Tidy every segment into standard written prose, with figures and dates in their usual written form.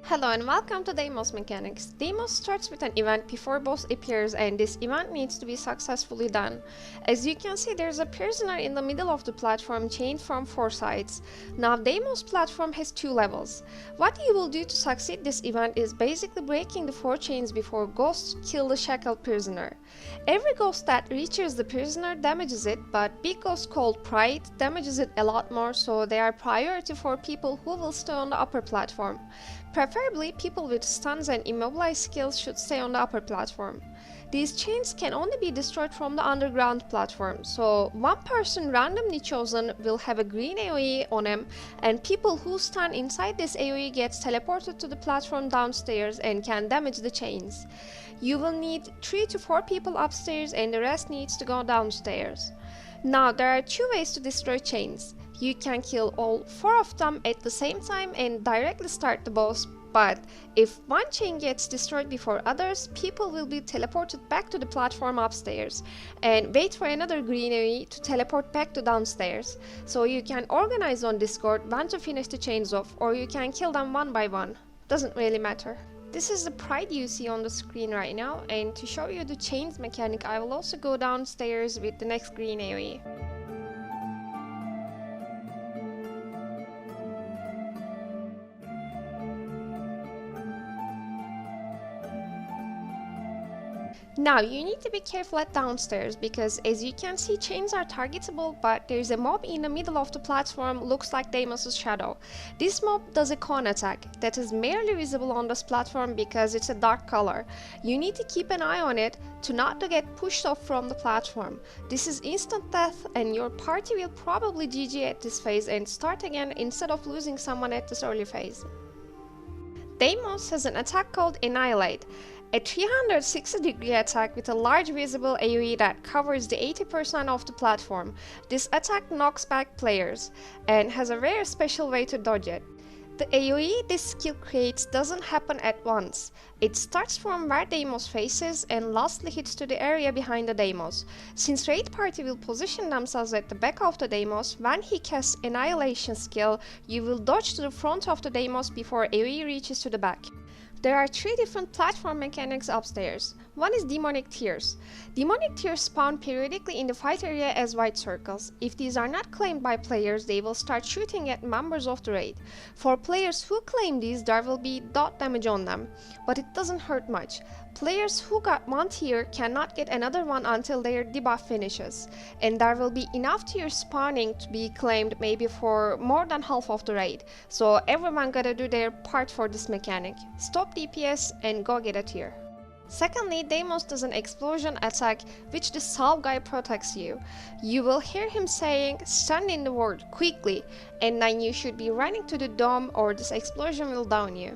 Hello and welcome to Deimos mechanics. Deimos starts with an event before boss appears, and this event needs to be successfully done. As you can see, there's a prisoner in the middle of the platform chained from 4 sides. Now Deimos platform has 2 levels. What you will do to succeed this event is basically breaking the 4 chains before ghosts kill the shackled prisoner. Every ghost that reaches the prisoner damages it, but big ghosts called Pride damages it a lot more, so they are priority for people who will stay on the upper platform. Preferably, people with stuns and immobilize skills should stay on the upper platform. These chains can only be destroyed from the underground platform, so one person randomly chosen will have a green AoE on him, and people who stand inside this AoE gets teleported to the platform downstairs and can damage the chains. You will need 3 to 4 people upstairs and the rest needs to go downstairs. Now there are 2 ways to destroy chains. You can kill all 4 of them at the same time and directly start the boss, but if one chain gets destroyed before others, people will be teleported back to the platform upstairs and wait for another green AoE to teleport back to downstairs. So you can organize on Discord when to finish the chains off, or you can kill them one by one. Doesn't really matter. This is the Pride you see on the screen right now, and to show you the chains mechanic, I will also go downstairs with the next green AoE. Now you need to be careful at downstairs because as you can see, chains are targetable, but there's a mob in the middle of the platform, looks like Deimos' shadow. This mob does a cone attack that is merely visible on this platform because it's a dark color. You need to keep an eye on it to not to get pushed off from the platform. This is instant death and your party will probably GG at this phase and start again instead of losing someone at this early phase. Deimos has an attack called Annihilate. A 360-degree attack with a large visible AoE that covers the 80% of the platform. This attack knocks back players and has a very special way to dodge it. The AoE this skill creates doesn't happen at once. It starts from where Deimos faces and lastly hits to the area behind the Deimos. Since raid party will position themselves at the back of the Deimos, when he casts Annihilation skill, you will dodge to the front of the Deimos before AoE reaches to the back. There are 3 different platform mechanics upstairs. One is demonic tiers. Demonic tiers spawn periodically in the fight area as white circles. If these are not claimed by players, they will start shooting at members of the raid. For players who claim these, there will be dot damage on them, but it doesn't hurt much. Players who got one tier cannot get another one until their debuff finishes, and there will be enough tiers spawning to be claimed maybe for more than half of the raid, so everyone gotta do their part for this mechanic. Stop DPS and go get a tier. Secondly, Deimos does an explosion attack which the Salve guy protects you. You will hear him saying "stand in the ward quickly" and then you should be running to the dome or this explosion will down you.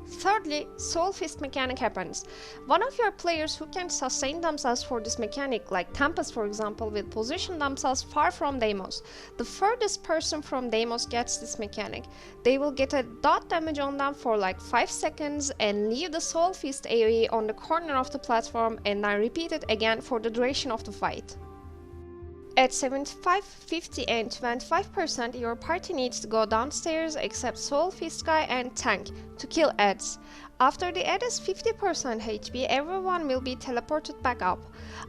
Thirdly, Soulfist mechanic happens. One of your players who can sustain themselves for this mechanic, like Tempest for example, will position themselves far from Deimos. The furthest person from Deimos gets this mechanic. They will get a dot damage on them for like 5 seconds and leave the Soulfist AoE on the corner of the platform and then repeat it again for the duration of the fight. At 75, 50 and 25%, your party needs to go downstairs except Soulfist guy and tank to kill adds. After the add is 50% HP, everyone will be teleported back up.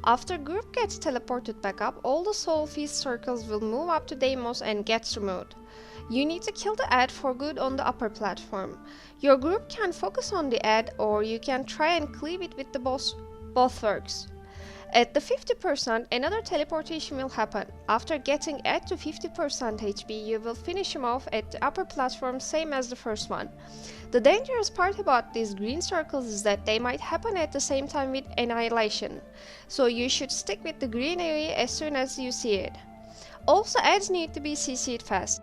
After group gets teleported back up, all the Soulfist circles will move up to Deimos and gets removed. You need to kill the add for good on the upper platform. Your group can focus on the add or you can try and cleave it with the boss. Both works. At the 50%, another teleportation will happen. After getting add to 50% HP, you will finish him off at the upper platform same as the first one. The dangerous part about these green circles is that they might happen at the same time with Annihilation, so you should stick with the green AoE as soon as you see it. Also, adds need to be CC'd fast.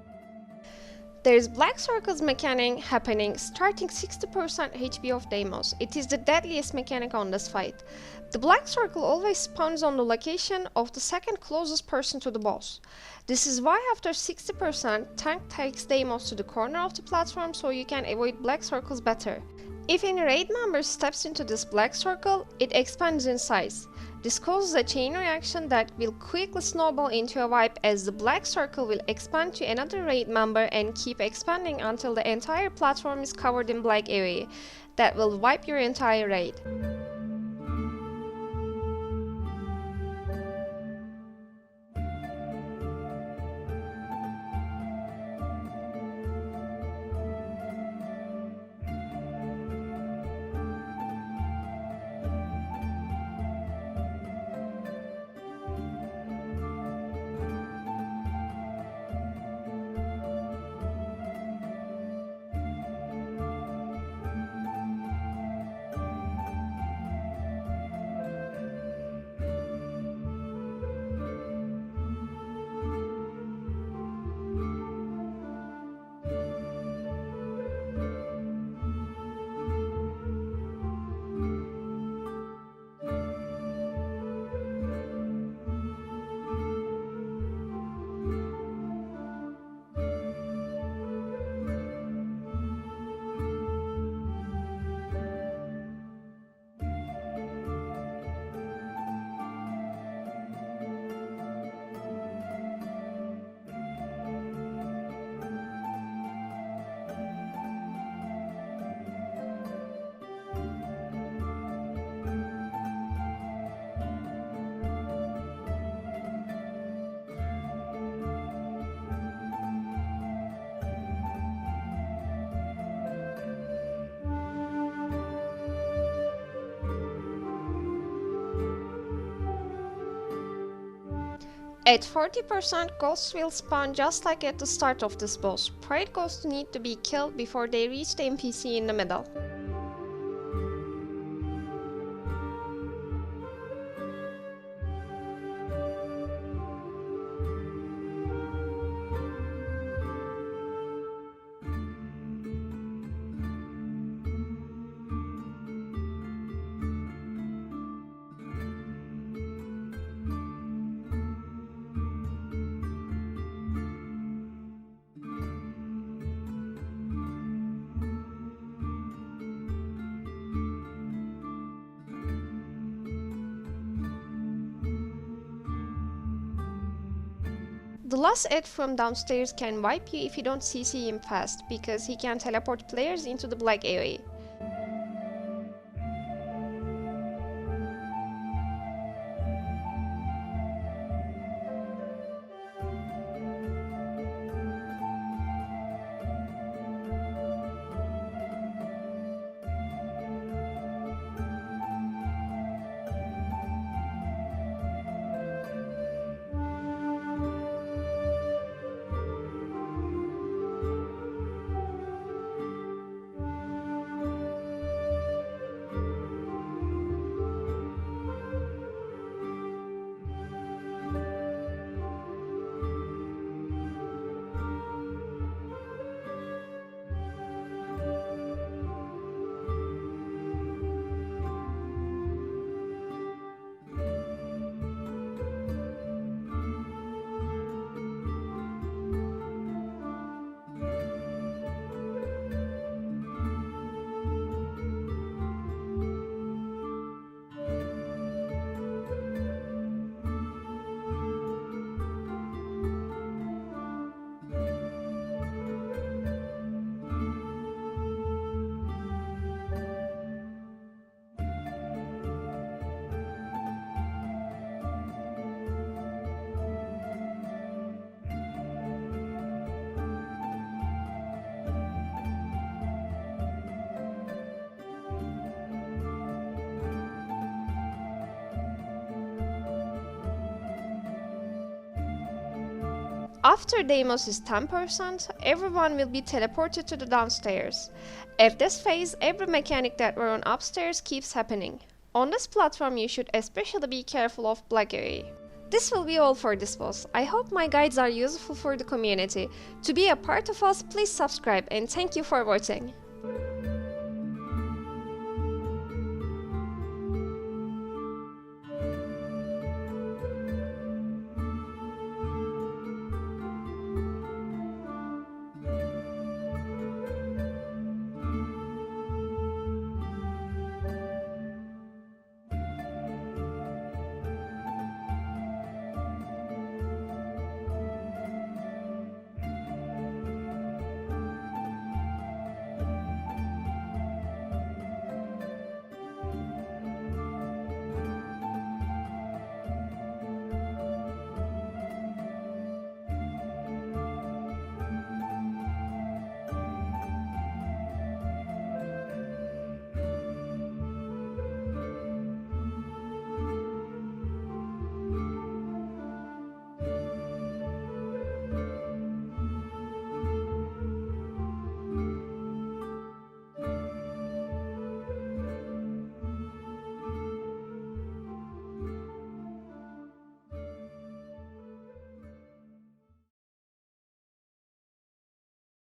There is black circles mechanic happening starting 60% HP of Deimos. It is the deadliest mechanic on this fight. The black circle always spawns on the location of the second closest person to the boss. This is why after 60%, tank takes Deimos to the corner of the platform so you can avoid black circles better. If any raid member steps into this black circle, it expands in size. This causes a chain reaction that will quickly snowball into a wipe, as the black circle will expand to another raid member and keep expanding until the entire platform is covered in black area. That will wipe your entire raid. At 40%, ghosts will spawn just like at the start of this boss. Pride ghosts need to be killed before they reach the NPC in the middle. The last Ed from downstairs can wipe you if you don't CC him fast, because he can teleport players into the black area. After Deimos is 10%, everyone will be teleported to the downstairs. At this phase, every mechanic that were on upstairs keeps happening. On this platform, you should especially be careful of black area. This will be all for this boss. I hope my guides are useful for the community. To be a part of us, please subscribe, and thank you for watching.